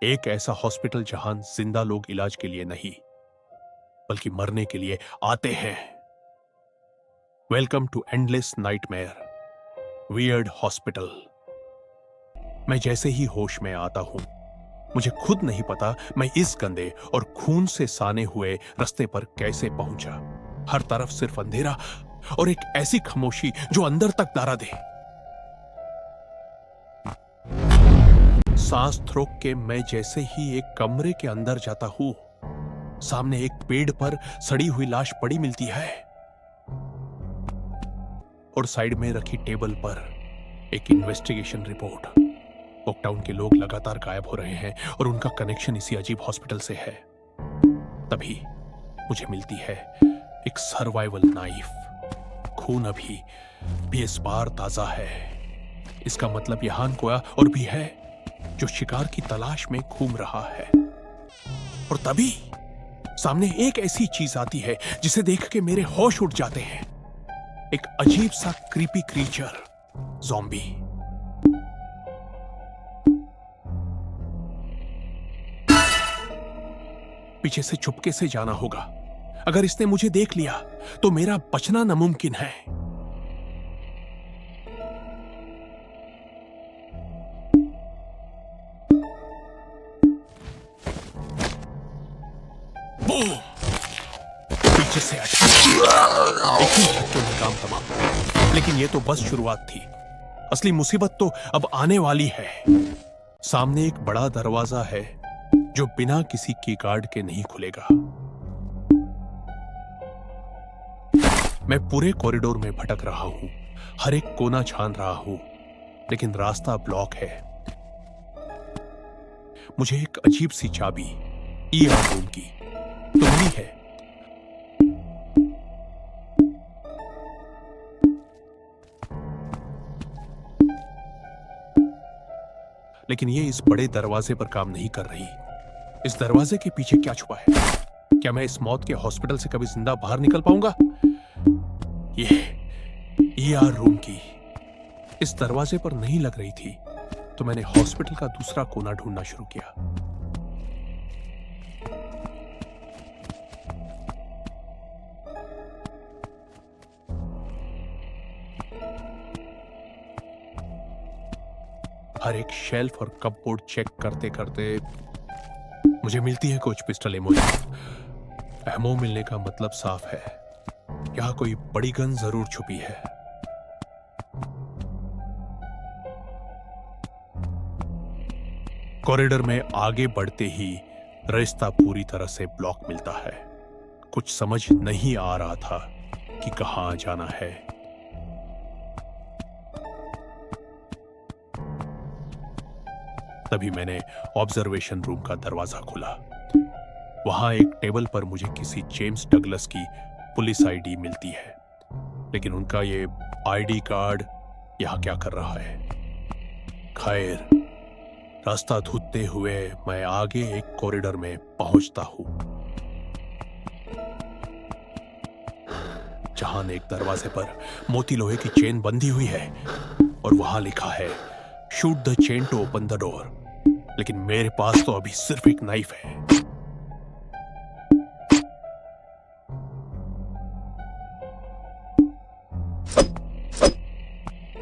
एक ऐसा हॉस्पिटल जहां जिंदा लोग इलाज के लिए नहीं बल्कि मरने के लिए आते हैं। Welcome to endless nightmare weird hospital. मैं जैसे ही होश में आता हूं, मुझे खुद नहीं पता मैं इस गंदे और खून से साने हुए रास्ते पर कैसे पहुंचा। हर तरफ सिर्फ अंधेरा और एक ऐसी खामोशी जो अंदर तक दरा दे। सांस रोक के मैं जैसे ही एक कमरे के अंदर जाता हूं, सामने एक पेड़ पर सड़ी हुई लाश पड़ी मिलती है और साइड में रखी टेबल पर एक इन्वेस्टिगेशन रिपोर्ट। लॉकडाउन के लोग लगातार गायब हो रहे हैं और उनका कनेक्शन इसी अजीब हॉस्पिटल से है। तभी मुझे मिलती है एक सर्वाइवल नाइफ। खून अभी भी इस बार ताजा है। इसका मतलब यहां कोई और भी है जो शिकार की तलाश में घूम रहा है। और तभी सामने एक ऐसी चीज आती है जिसे देख के मेरे होश उड़ जाते हैं। एक अजीब सा क्रीपी क्रीचर, ज़ॉम्बी। पीछे से चुपके से जाना होगा। अगर इसने मुझे देख लिया तो मेरा बचना नामुमकिन है। पीछे से एक ही झटके में काम तमाम। लेकिन यह तो बस शुरुआत थी। असली मुसीबत तो अब आने वाली है। सामने एक बड़ा दरवाजा है जो बिना किसी की गार्ड के नहीं खुलेगा। मैं पूरे कॉरिडोर में भटक रहा हूं, हर एक कोना छान रहा हूं, लेकिन रास्ता ब्लॉक है। मुझे एक अजीब सी चाबी ईआर रूम की तो मिली है, लेकिन ये इस बड़े दरवाजे पर काम नहीं कर रही। इस दरवाजे के पीछे क्या छुपा है? क्या मैं इस मौत के हॉस्पिटल से कभी जिंदा बाहर निकल पाऊंगा? ये ईआर रूम की इस दरवाजे पर नहीं लग रही थी, तो मैंने हॉस्पिटल का दूसरा कोना ढूंढना शुरू किया। हर एक शेल्फ और कपबोर्ड चेक करते करते मुझे मिलती है कुछ पिस्टल एमो। एमो मिलने का मतलब साफ है, यहां कोई बड़ी गन जरूर छुपी है। कॉरिडोर में आगे बढ़ते ही रास्ता पूरी तरह से ब्लॉक मिलता है। कुछ समझ नहीं आ रहा था कि कहां जाना है। तभी मैंने ऑब्जर्वेशन रूम का दरवाजा खोला। वहां एक टेबल पर मुझे किसी जेम्स डगलस की पुलिस आईडी मिलती है, लेकिन उनका ये आईडी कार्ड यहां क्या कर रहा है? खैर, रास्ता ढूंढते हुए मैं आगे एक कॉरिडोर में पहुंचता हूं, जहां एक दरवाजे पर मोती लोहे की चेन बंधी हुई है और वहां लिखा है shoot the chain to open the door. लेकिन मेरे पास तो अभी सिर्फ एक नाइफ है।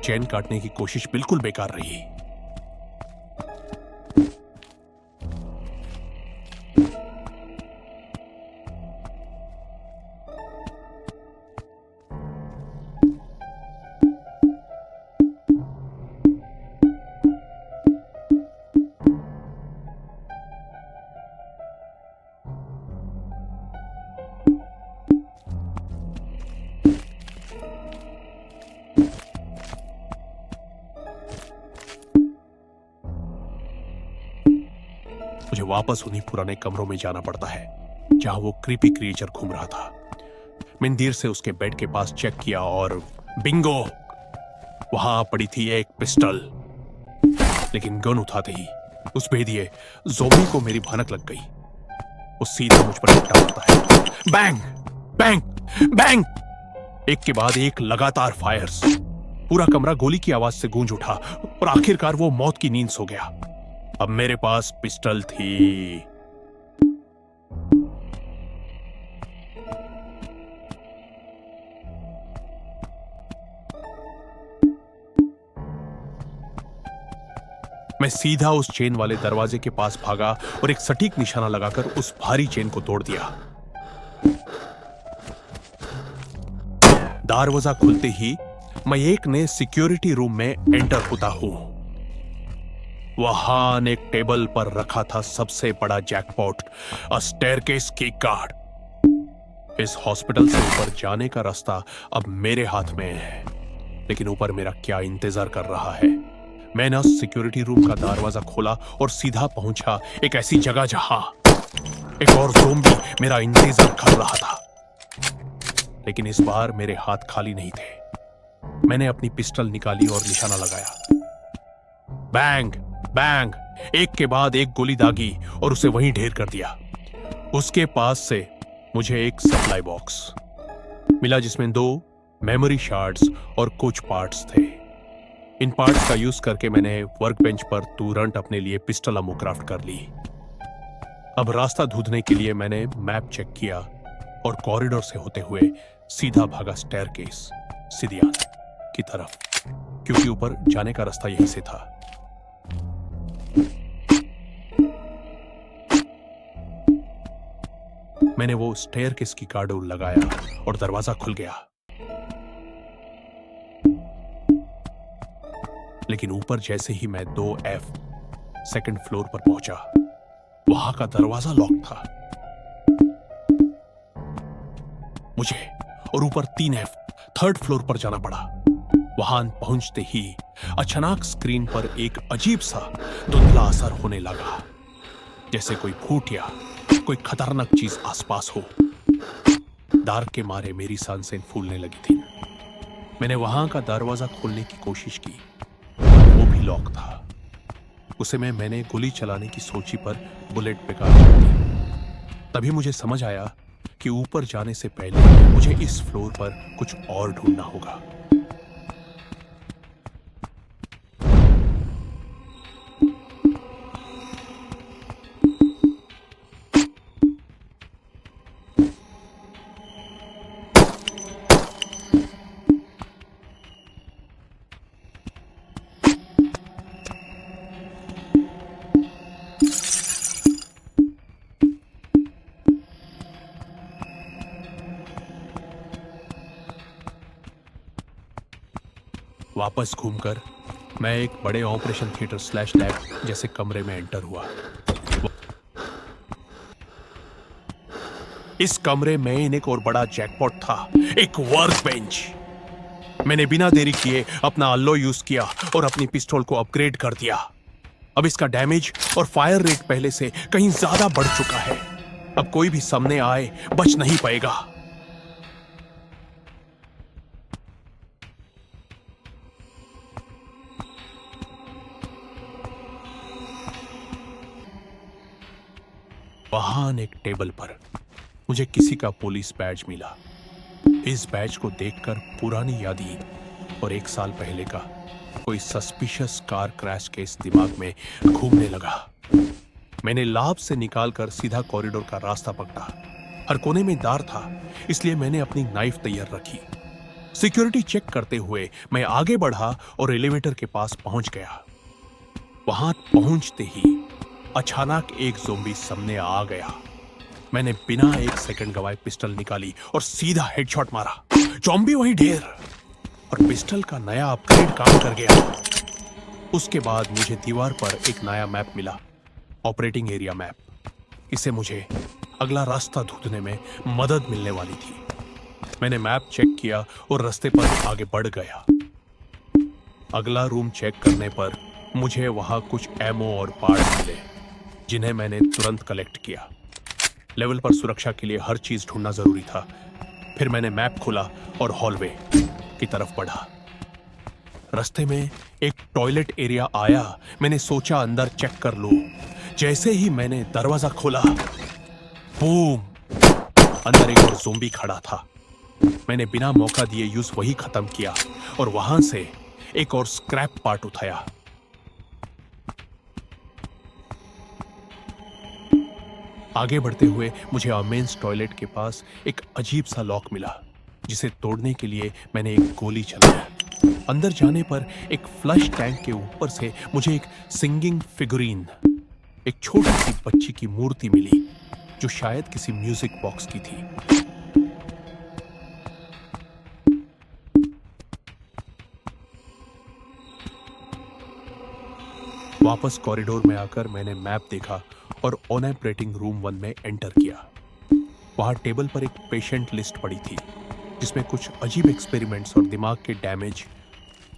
चेन काटने की कोशिश बिल्कुल बेकार रही। मुझे वापस उन्हीं पुराने कमरों में जाना पड़ता है जहां वो क्रीपी क्रिएचर घूम रहा था। मैंने देर से उसके बेड के पास चेक किया और बिंगो, वहां पड़ी थी एक पिस्टल। लेकिन गन उठाते ही उस भेदिए ज़ॉम्बी को मेरी भनक लग गई। वो सीधा मुझ पर लपटा पड़ता है। बैंग बैंग बैंग, एक के बाद एक लगातार फायर्स। पूरा कमरा गोली की आवाज से गूंज उठा और आखिरकार वो मौत की नींद सो गया। अब मेरे पास पिस्टल थी। मैं सीधा उस चेन वाले दरवाजे के पास भागा और एक सटीक निशाना लगाकर उस भारी चेन को तोड़ दिया। दरवाजा खुलते ही मैं एक नए सिक्योरिटी रूम में एंटर होता हूं। वहां एक टेबल पर रखा था सबसे बड़ा जैकपॉट, अ स्टेयरकेस की कार्ड। इस हॉस्पिटल से ऊपर जाने का रास्ता अब मेरे हाथ में है, लेकिन ऊपर मेरा क्या इंतजार कर रहा है। मैंने उस सिक्योरिटी रूम का दरवाजा खोला और सीधा पहुंचा एक ऐसी जगह जहां एक और ज़ोंबी मेरा इंतजार कर रहा था। लेकिन इस बार मेरे हाथ खाली नहीं थे। मैंने अपनी पिस्टल निकाली और निशाना लगाया। बैंग बैंग, एक के बाद एक गोली दागी और उसे वहीं ढेर कर दिया। उसके पास से मुझे एक सप्लाई बॉक्स मिला जिसमें 2 मेमोरी शार्ड्स और कुछ पार्ट्स थे। इन पार्ट्स का यूज करके मैंने वर्क बेंच पर तुरंत अपने लिए पिस्टल अमो क्राफ्ट कर ली। अब रास्ता ढूंढने के लिए मैंने मैप चेक किया और कॉरिडोर से होते हुए सीधा भागा स्टेयरकेस सिदियान की तरफ, क्योंकि ऊपर जाने का रास्ता यहीं से था। मैंने वो स्टेयरकेस की कार्ड लगाया और दरवाजा खुल गया। लेकिन ऊपर जैसे ही मैं 2F सेकंड फ्लोर पर पहुंचा, वहां का दरवाजा लॉक था। मुझे और ऊपर 3F थर्ड फ्लोर पर जाना पड़ा। वहां पहुंचते ही अचानक स्क्रीन पर एक अजीब सा धुंधला असर होने लगा, जैसे कोई भूत या कोई खतरनाक चीज आसपास हो। डर के मारे मेरी सांसें फूलने लगी थी। मैंने वहां का दरवाजा खोलने की कोशिश की, वो भी लॉक था। उसे मैंने गोली चलाने की सोची पर बुलेट बेकार कर दी। तभी मुझे समझ आया कि ऊपर जाने से पहले मुझे इस फ्लोर पर कुछ और ढूंढना होगा। वापस घूमकर मैं एक बड़े ऑपरेशन थिएटर / लैब जैसे कमरे में एंटर हुआ। इस कमरे में एक और बड़ा जैकपॉट था, एक वर्क बेंच। मैंने बिना देरी किए अपना अल्लो यूज किया और अपनी पिस्तौल को अपग्रेड कर दिया। अब इसका डैमेज और फायर रेट पहले से कहीं ज्यादा बढ़ चुका है। अब कोई भी सामने आए बच नहीं पाएगा। वहां एक टेबल पर मुझे किसी का पुलिस बैज मिला। इस बैज को देखकर पुरानी यादें और 1 साल पहले का कोई सस्पिशियस कार क्रैश केस दिमाग में घूमने लगा। मैंने लाभ से निकालकर सीधा कॉरिडोर का रास्ता पकड़ा। हर कोने में दार था, इसलिए मैंने अपनी नाइफ तैयार रखी। सिक्योरिटी चेक करते हुए मैं आगे बढ़ा और एलिवेटर के पास पहुंच गया। वहां पहुंचते ही अचानक एक ज़ोंबी सामने आ गया। मैंने बिना 1 सेकंड गवाए पिस्टल निकाली और सीधा हेडशॉट मारा। ज़ोंबी वहीं ढेर और पिस्टल का नया अपग्रेड काम कर गया। उसके बाद मुझे दीवार पर एक नया मैप मिला, ऑपरेटिंग एरिया मैप। इसे मुझे अगला रास्ता ढूंढने में मदद मिलने वाली थी। मैंने मैप चेक किया और रास्ते पर आगे बढ़ गया। अगला रूम चेक करने पर मुझे वहां कुछ एमओ और पार्ट मिले, जिन्हें मैंने तुरंत कलेक्ट किया। लेवल पर सुरक्षा के लिए हर चीज ढूंढना जरूरी था। फिर मैंने मैप खोला और हॉलवे की तरफ बढ़ा। रास्ते में एक टॉयलेट एरिया आया। मैंने सोचा अंदर चेक कर लूं। जैसे ही मैंने दरवाजा खोला, बूम, अंदर एक और ज़ोंबी खड़ा था। मैंने बिना मौका दिए यूज वही खत्म किया और वहां से एक और स्क्रैप पार्ट उठाया। आगे बढ़ते हुए मुझे मेंस टॉयलेट के पास एक अजीब सा लॉक मिला, जिसे तोड़ने के लिए मैंने एक गोली चलाई। अंदर जाने पर एक फ्लश टैंक के ऊपर से मुझे एक सिंगिंग फिगुरीन, एक छोटी सी बच्ची की मूर्ति मिली, जो शायद किसी म्यूजिक बॉक्स की थी। वापस कॉरिडोर में आकर मैंने मैप देखा और ऑपरेटिंग रूम 1 में एंटर किया। वहां टेबल पर एक पेशेंट लिस्ट पड़ी थी, जिसमें कुछ अजीब एक्सपेरिमेंट्स और दिमाग के डैमेज,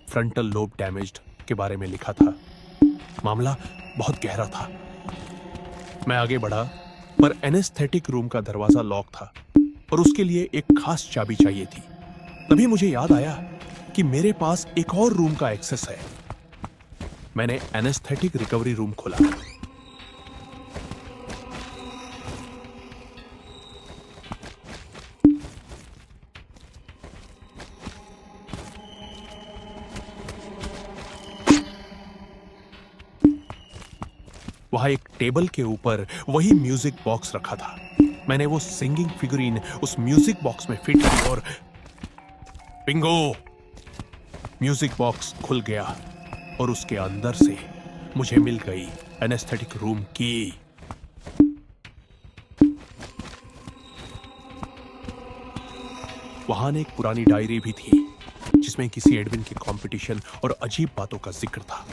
फ्रंटल लोब डैमेज्ड के बारे में लिखा था। मामला बहुत गहरा था। मैं आगे बढ़ा, पर एनेस्थेटिक रूम का दरवाजा लॉक था और उसके लिए एक खास चाबी चाहिए थी। तभी मुझे याद आया कि मेरे पास एक और रूम का एक्सेस है। मैंने एनेस्थेटिक रिकवरी रूम खोला। वहां एक टेबल के ऊपर वही म्यूजिक बॉक्स रखा था। मैंने वो सिंगिंग फिगुरीन उस म्यूजिक बॉक्स में फिट की और बिंगो! म्यूजिक बॉक्स खुल गया और उसके अंदर से मुझे मिल गई एनेस्थेटिक रूम की। वहां एक पुरानी डायरी भी थी, जिसमें किसी एडविन की कंपटीशन और अजीब बातों का जिक्र था।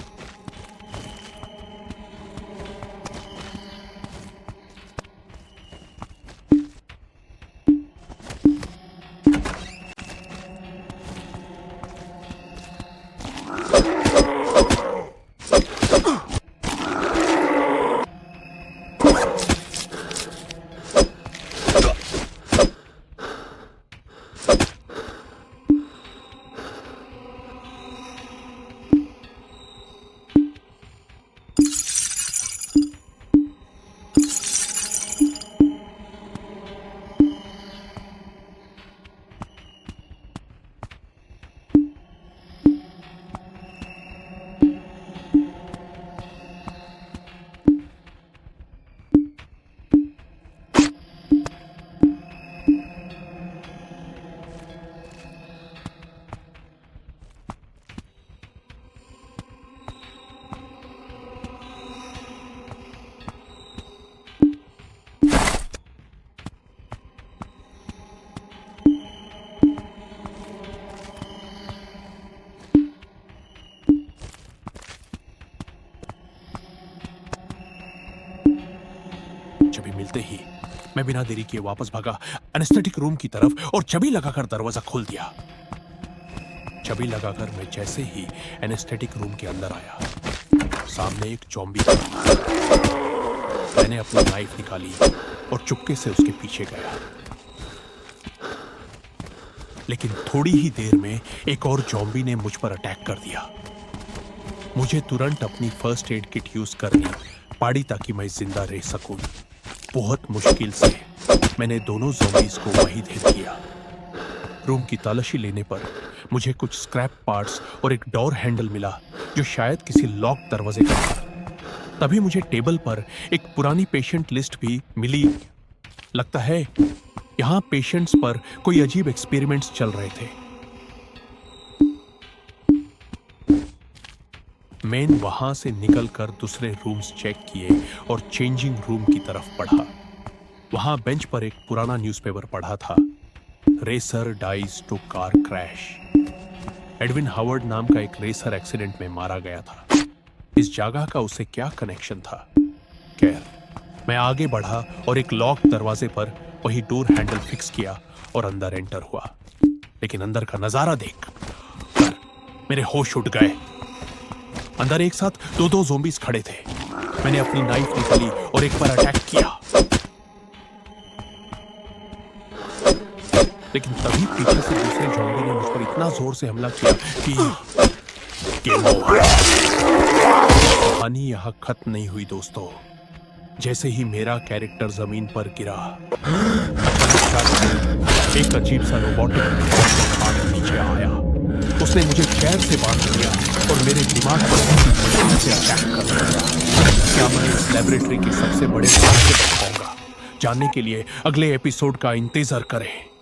चाबी मिलते ही मैं बिना देरी किए वापस भागा एनेस्थेटिक रूम की तरफ और चाबी लगाकर दरवाजा खोल दिया। चाबी लगाकर मैं जैसे ही एनेस्थेटिक रूम के अंदर आया, सामने एक ज़ॉम्बी था। मैंने अपनी नाइफ निकाली और चुपके से उसके पीछे गया, लेकिन थोड़ी ही देर में एक और ज़ॉम्बी ने मुझ पर अटैक कर दिया। मुझे तुरंत अपनी फर्स्ट एड किट यूज करनी पड़ी ताकि मैं जिंदा रह सकूं। बहुत मुश्किल से मैंने दोनों ज़ॉम्बीज़ को वहीं ढेर किया। रूम की तलाशी लेने पर मुझे कुछ स्क्रैप पार्ट्स और एक डोर हैंडल मिला, जो शायद किसी लॉक दरवाजे का था। तभी मुझे टेबल पर एक पुरानी पेशेंट लिस्ट भी मिली। लगता है यहां पेशेंट्स पर कोई अजीब एक्सपेरिमेंट्स चल रहे थे। मैं वहां से निकलकर दूसरे रूम्स चेक किए और चेंजिंग रूम की तरफ बढ़ा। वहां बेंच पर एक पुराना न्यूज़पेपर पढ़ा था, racer dies to car crash. Edwin Howard नाम का एक रेसर एक्सीडेंट में मारा गया था। इस जगह का उसे क्या कनेक्शन था? खैर, मैं आगे बढ़ा और एक लॉक दरवाजे पर वही डोर हैंडल फिक्स किया और अंदर एंटर हुआ। लेकिन अंदर का नजारा देख कर मेरे होश उड़ गए। अंदर एक साथ दो ज़ॉम्बीज़ खड़े थे। मैंने अपनी नाइफ निकाली और एक पर अटैक किया, लेकिन तभी पीछे से दूसरे ज़ॉम्बी ने मुझ पर इतना जोर से हमला किया कि गेम ओवर। कहानी यहां खत्म नहीं हुई दोस्तों। जैसे ही मेरा कैरेक्टर जमीन पर गिरा, एक अजीब सा रोबोटिक हाथ नीचे आया। उसने मुझे चेयर से बांध दिया और मेरे दिमाग पर से अटैक कर दिया। क्या मैं इस लैबोरेटरी के सबसे बड़े से बच पाऊंगा? जानने के लिए अगले एपिसोड का इंतजार करें।